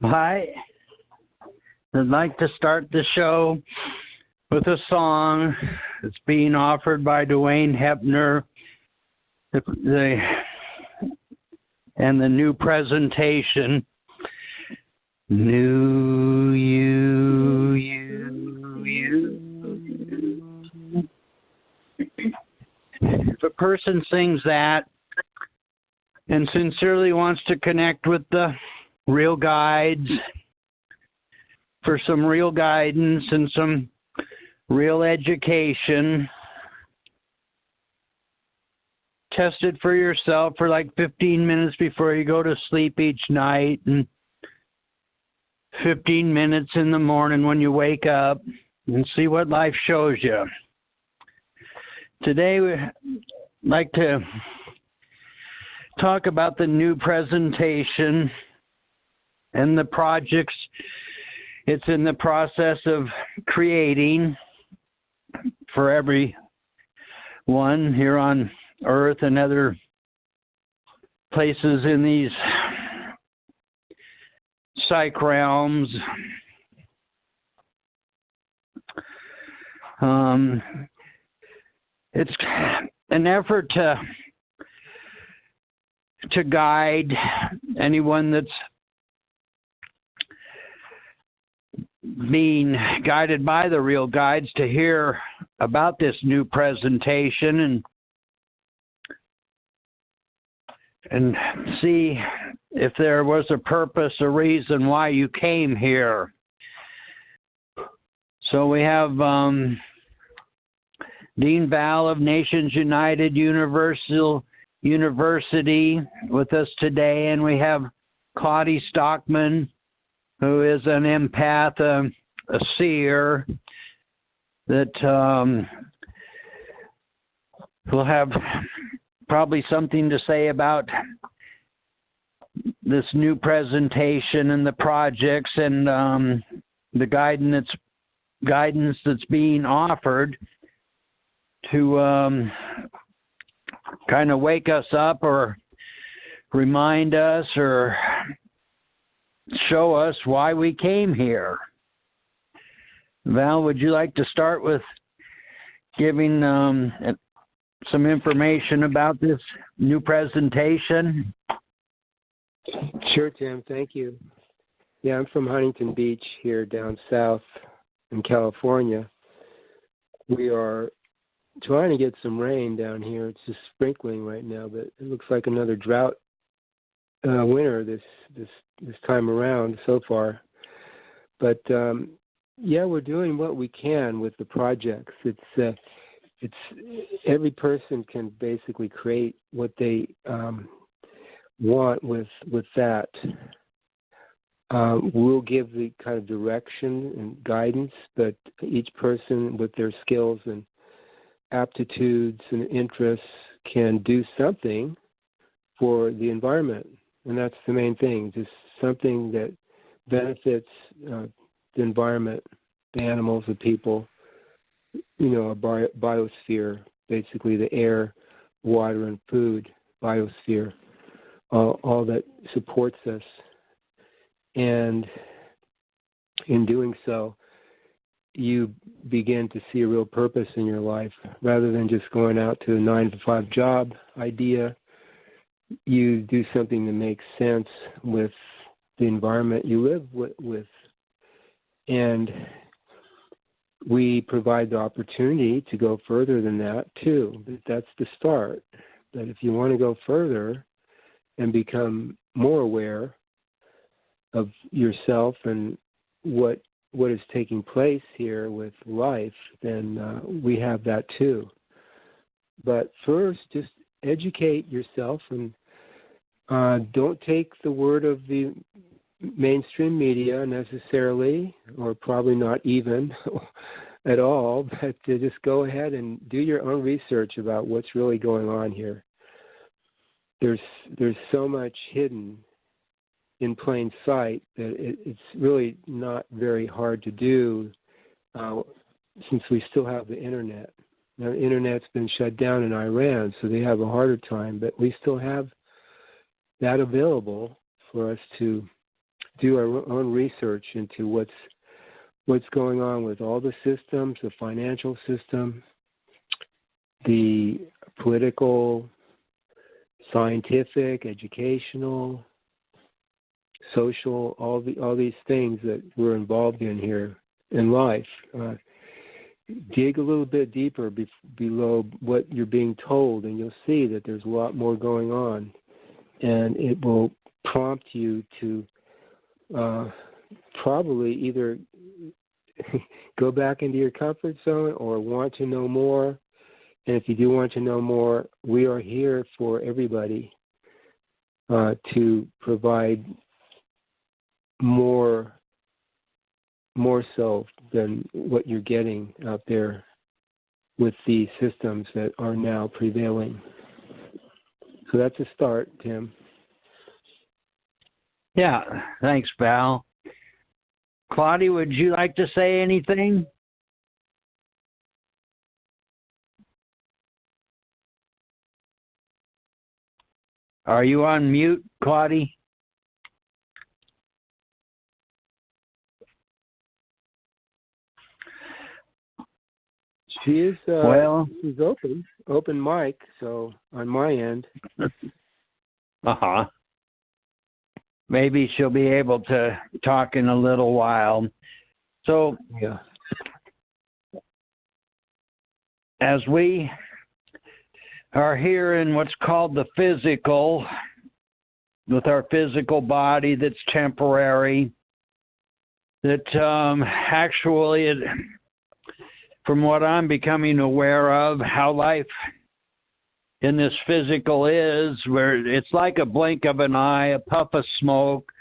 Hi. I'd like to start the show with a song that's being offered by Dwayne Hepner, and the new presentation, New You. If a person sings that and sincerely wants to connect with the real guides for some real guidance and some real education, test it for yourself for like 15 minutes before you go to sleep each night and 15 minutes in the morning when you wake up, and see what life shows you. Today we'd like to talk about the new presentation and the projects it's in the process of creating for everyone here on Earth and other places in these psych realms. It's an effort to guide anyone that's being guided by the real guides to hear about this new presentation and see if there was a purpose, a reason why you came here. So we have Dean Val of Nations United University with us today, and we have Claudie Stockman, who is an empath, a seer, that will have probably something to say about this new presentation and the projects and the guidance that's being offered to kind of wake us up or remind us or show us why we came here. Val, would you like to start with giving some information about this new presentation? Sure, Tim. Thank you. Yeah, I'm from Huntington Beach here down south in California. We are trying to get some rain down here. It's just sprinkling right now, but it looks like another drought winter this time around so far. But yeah, we're doing what we can with the projects. It's every person can basically create what they want with that. We'll give the kind of direction and guidance, but each person with their skills and aptitudes and interests can do something for the environment. And that's the main thing, just something that benefits the environment, the animals, the people, a biosphere, basically the air, water, and food biosphere, all that supports us. And in doing so, you begin to see a real purpose in your life. Rather than just going out to a 9-to-5 job idea, you do something that makes sense with the environment you live with. And we provide the opportunity to go further than that, too. But that's the start. But if you want to go further and become more aware of yourself and what is taking place here with life, then we have that too. But first, just educate yourself and don't take the word of the mainstream media necessarily, or probably not even at all, but to just go ahead and do your own research about what's really going on here. There's so much hidden in plain sight that it's really not very hard to do since we still have the internet. Now, the internet's been shut down in Iran, so they have a harder time, but we still have that available for us to do our own research into what's going on with all the systems, the financial system, the political, scientific, educational, social, all these things that we're involved in here in life. Dig a little bit deeper below what you're being told, and you'll see that there's a lot more going on, and it will prompt you to probably either go back into your comfort zone or want to know more. And if you do want to know more, we are here for everybody to provide more so than what you're getting out there with the systems that are now prevailing. So that's a start, Tim. Yeah, thanks, Val. Claudia, would you like to say anything? Are you on mute, Claudia? She is. She's open mic. So on my end. Maybe she'll be able to talk in a little while. So, yeah. As we are here in what's called the physical, with our physical body that's temporary, that actually, from what I'm becoming aware of, how life in this physical is, where it's like a blink of an eye, a puff of smoke.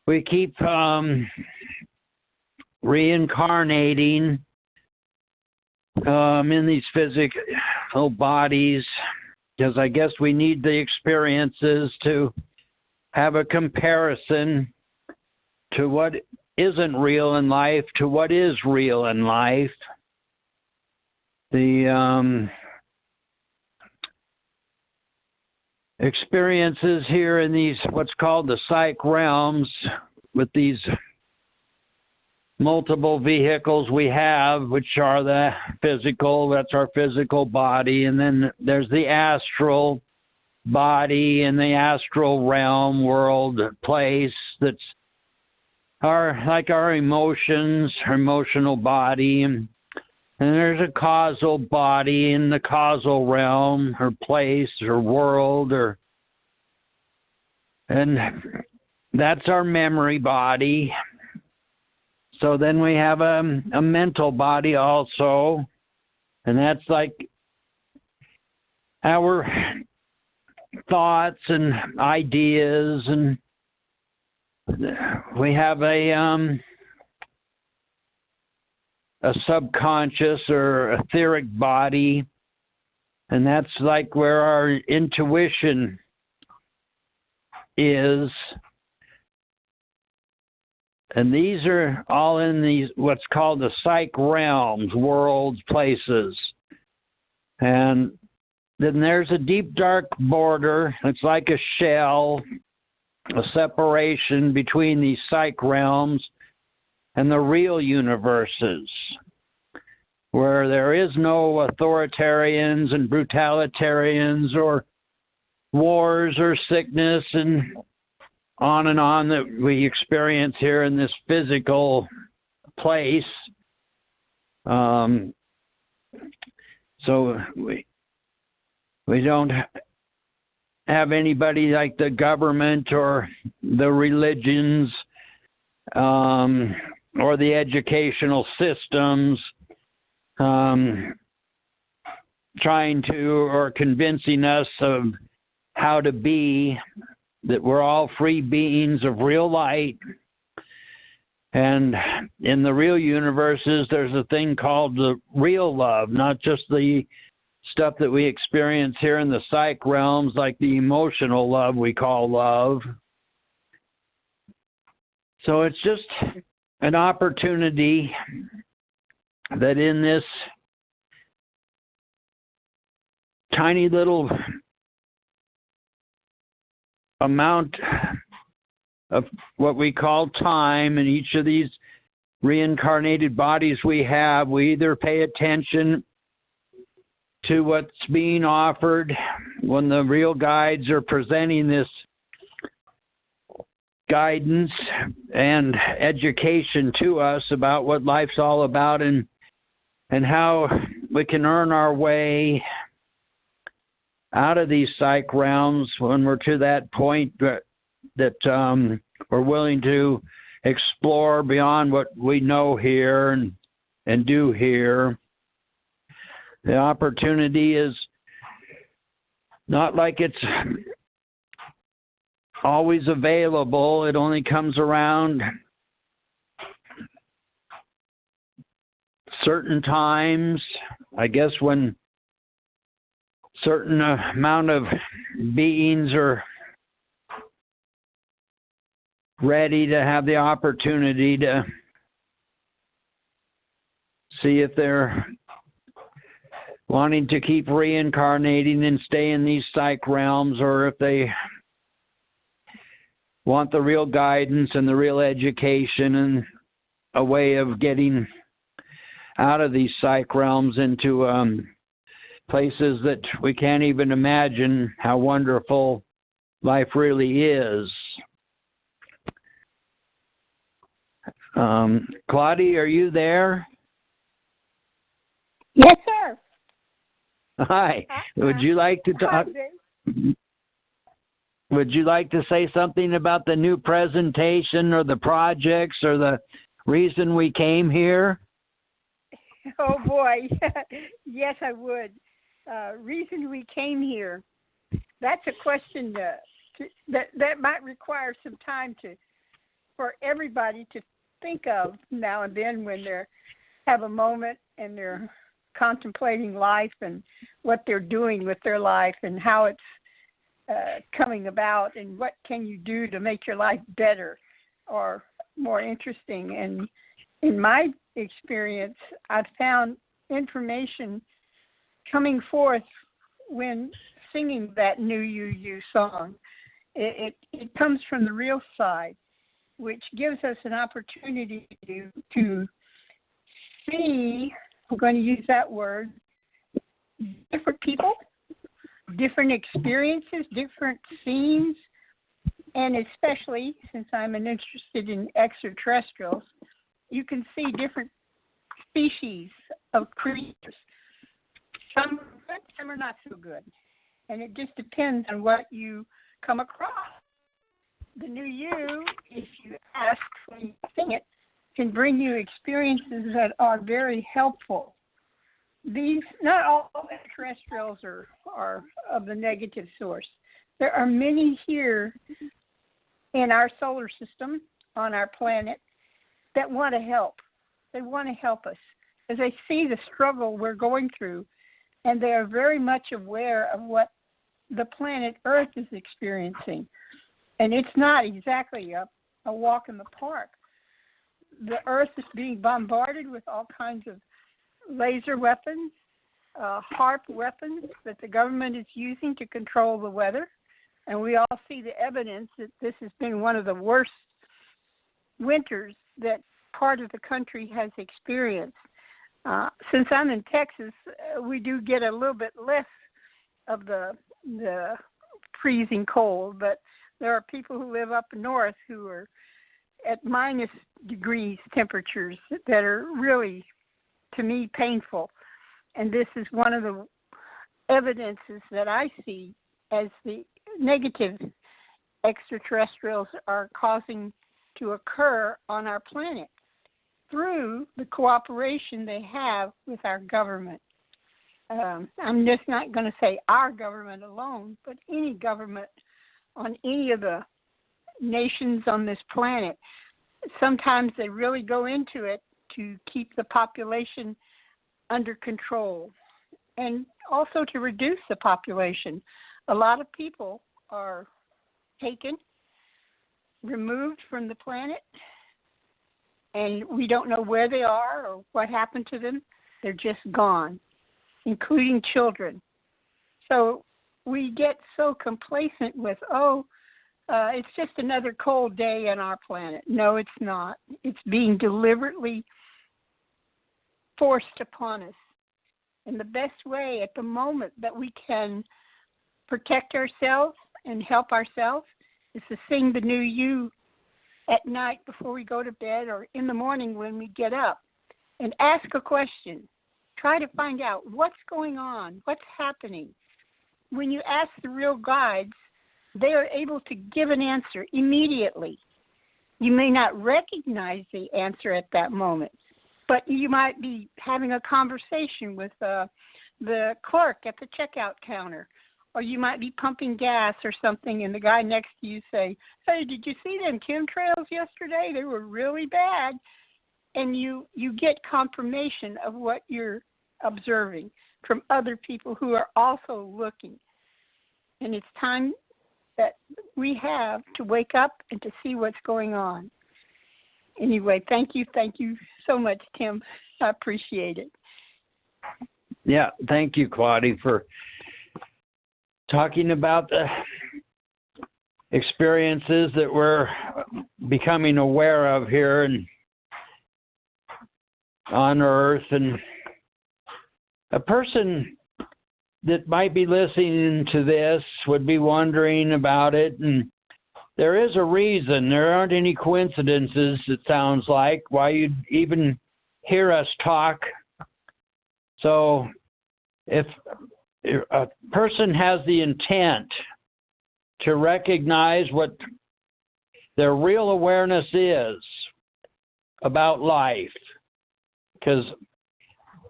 We keep reincarnating in these physical bodies, because I guess we need the experiences to have a comparison to what isn't real in life to what is real in life. The experiences here in these what's called the psych realms, with these multiple vehicles we have, which are the physical, that's our physical body, and then there's the astral body and the astral realm, world, place, that's like our emotions, our emotional body, and there's a causal body in the causal realm, or place, or world, and that's our memory body. So then we have a mental body also, and that's like our thoughts and ideas, and we have a subconscious or etheric body, and that's like where our intuition is. And these are all in these what's called the psych realms, worlds, places. And then there's a deep dark border. It's like a shell, a separation between these psych realms and the real universes, where there is no authoritarians and brutalitarians or wars or sickness and on that we experience here in this physical place. So we don't have anybody like the government or the religions or the educational systems trying to or convincing us of how to be, that we're all free beings of real light. And in the real universes, there's a thing called the real love, not just the stuff that we experience here in the psych realms, like the emotional love we call love. So it's just an opportunity that in this tiny little amount of what we call time, and each of these reincarnated bodies we have, we either pay attention to what's being offered when the real guides are presenting this guidance and education to us about what life's all about, and how we can earn our way out of these psych realms when we're to that point that we're willing to explore beyond what we know here and do here. The opportunity is not like it's always available. It only comes around certain times, I guess, when certain amount of beings are ready to have the opportunity to see if they're wanting to keep reincarnating and stay in these psych realms, or if they want the real guidance and the real education and a way of getting out of these psych realms into places that we can't even imagine how wonderful life really is. Claudia, are you there? Yes, sir. Hi. Would you like to talk? Would you like to say something about the new presentation or the projects or the reason we came here? Oh, boy. Yes, I would. Reason we came here. That's a question that might require some time for everybody to think of now and then when they have a moment and they're contemplating life and what they're doing with their life and how it's coming about, and what can you do to make your life better or more interesting. And in my experience, I've found information coming forth when singing that New You song. It comes from the real side, which gives us an opportunity to see, I'm going to use that word, different people, different experiences, different scenes, and especially since I'm interested in extraterrestrials, you can see different species of creatures. Some are good, some are not so good. And it just depends on what you come across. The New You, if you ask when you sing it, can bring you experiences that are very helpful. These, not all extraterrestrials are of the negative source. There are many here in our solar system, on our planet, that want to help. They want to help us as they see the struggle we're going through, and they are very much aware of what the planet Earth is experiencing. And it's not exactly a walk in the park. The Earth is being bombarded with all kinds of laser weapons, HARP weapons that the government is using to control the weather. And we all see the evidence that this has been one of the worst winters that part of the country has experienced. Since I'm in Texas, we do get a little bit less of the freezing cold, but there are people who live up north who are at minus degrees temperatures that are really, to me, painful. And this is one of the evidences that I see as the negative extraterrestrials are causing to occur on our planet through the cooperation they have with our government. I'm just not going to say our government alone, but any government on any of the nations on this planet. Sometimes they really go into it to keep the population under control and also to reduce the population. A lot of people are taken, removed from the planet, and we don't know where they are or what happened to them. They're just gone, including children. So we get so complacent with, it's just another cold day on our planet. No, it's not. It's being deliberately forced upon us. And the best way at the moment that we can protect ourselves and help ourselves is to sing the new you at night before we go to bed or in the morning when we get up, and ask a question. Try to find out what's going on, what's happening. When you ask the real guides, they are able to give an answer immediately. You may not recognize the answer at that moment, but you might be having a conversation with the clerk at the checkout counter, or you might be pumping gas or something, and the guy next to you say, "Hey, did you see them chemtrails yesterday? They were really bad." And you get confirmation of what you're observing from other people who are also looking. And it's time that we have to wake up and to see what's going on. Anyway, thank you so much, Tim. I appreciate it. Yeah, thank you, Claudia, for talking about the experiences that we're becoming aware of here and on Earth. And a person that might be listening to this would be wondering about it, and there is a reason. There aren't any coincidences, it sounds like, why you'd even hear us talk. So if a person has the intent to recognize what their real awareness is about life, because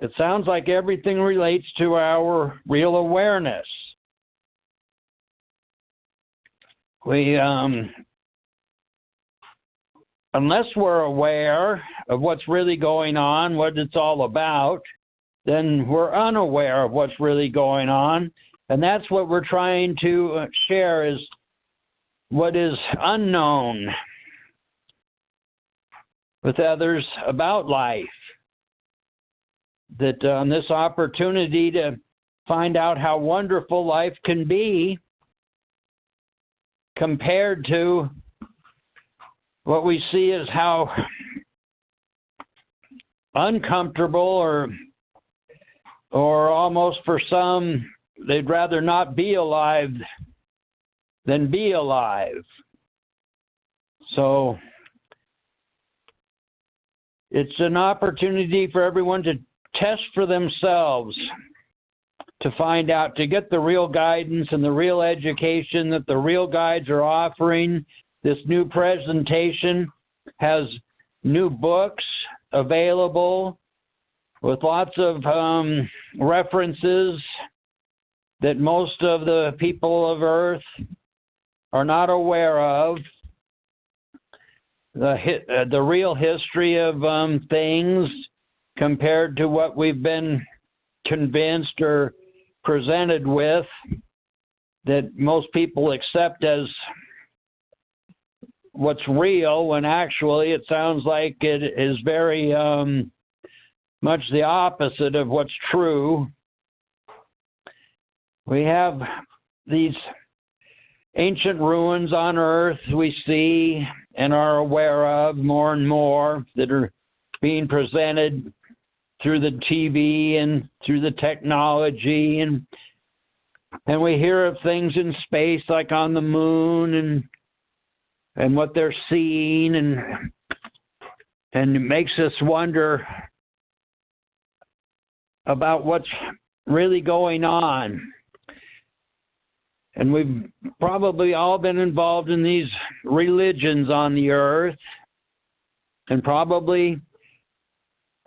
it sounds like everything relates to our real awareness. We, unless we're aware of what's really going on, what it's all about, then we're unaware of what's really going on. And that's what we're trying to share, is what is unknown with others about life. That this opportunity to find out how wonderful life can be compared to what we see as how uncomfortable or almost for some, they'd rather not be alive than be alive. So it's an opportunity for everyone to test for themselves, to find out, to get the real guidance and the real education that the real guides are offering. This new presentation has new books available with lots of references that most of the people of Earth are not aware of. The real history of things compared to what we've been convinced or presented with, that most people accept as what's real, when actually it sounds like it is very much the opposite of what's true. We have these ancient ruins on Earth we see and are aware of more and more, that are being presented through the TV and through the technology, and we hear of things in space like on the moon and what they're seeing, and it makes us wonder about what's really going on. And we've probably all been involved in these religions on the earth, and probably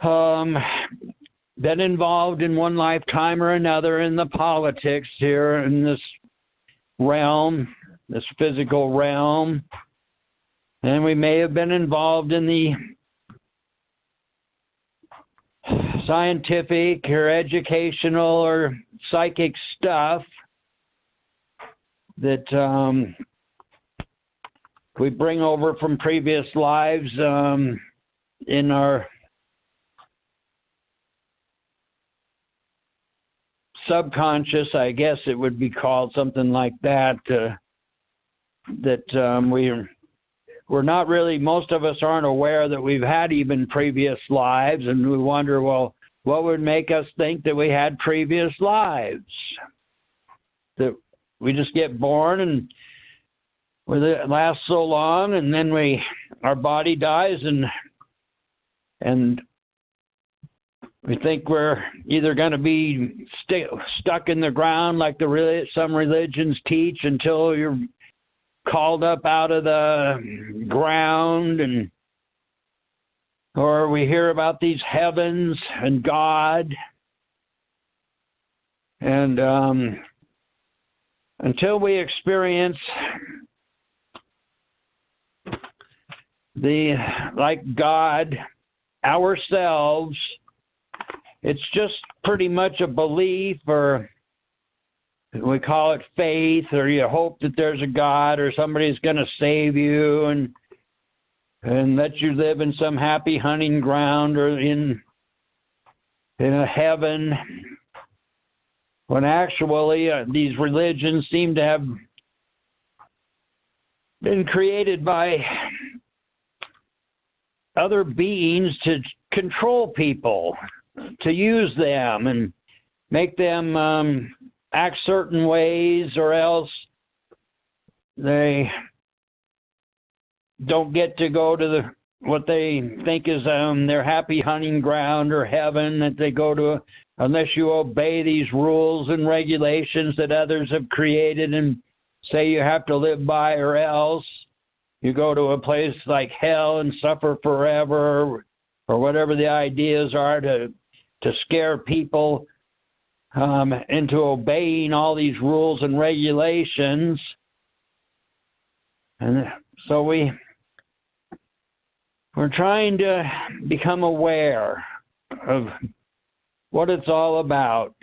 been involved in one lifetime or another in the politics here in this realm, this physical realm. And we may have been involved in the scientific or educational or psychic stuff that we bring over from previous lives in our subconscious, I guess it would be called, something like that. that we're not really, most of us aren't aware that we've had even previous lives, and we wonder, well, what would make us think that we had previous lives? That we just get born and it lasts so long, and then our body dies, and we think we're either going to be stuck in the ground like some religions teach until you're called up out of the ground, or we hear about these heavens and God, and until we experience like God ourselves, it's just pretty much a belief, or we call it faith, or you hope that there's a God or somebody's going to save you and let you live in some happy hunting ground or in a heaven. When actually these religions seem to have been created by other beings to control people, to use them and make them act certain ways, or else they don't get to go to what they think is their happy hunting ground or heaven that they go to unless you obey these rules and regulations that others have created and say you have to live by, or else you go to a place like hell and suffer forever, or whatever the ideas are to scare people into obeying all these rules and regulations. And so we're trying to become aware of what it's all about.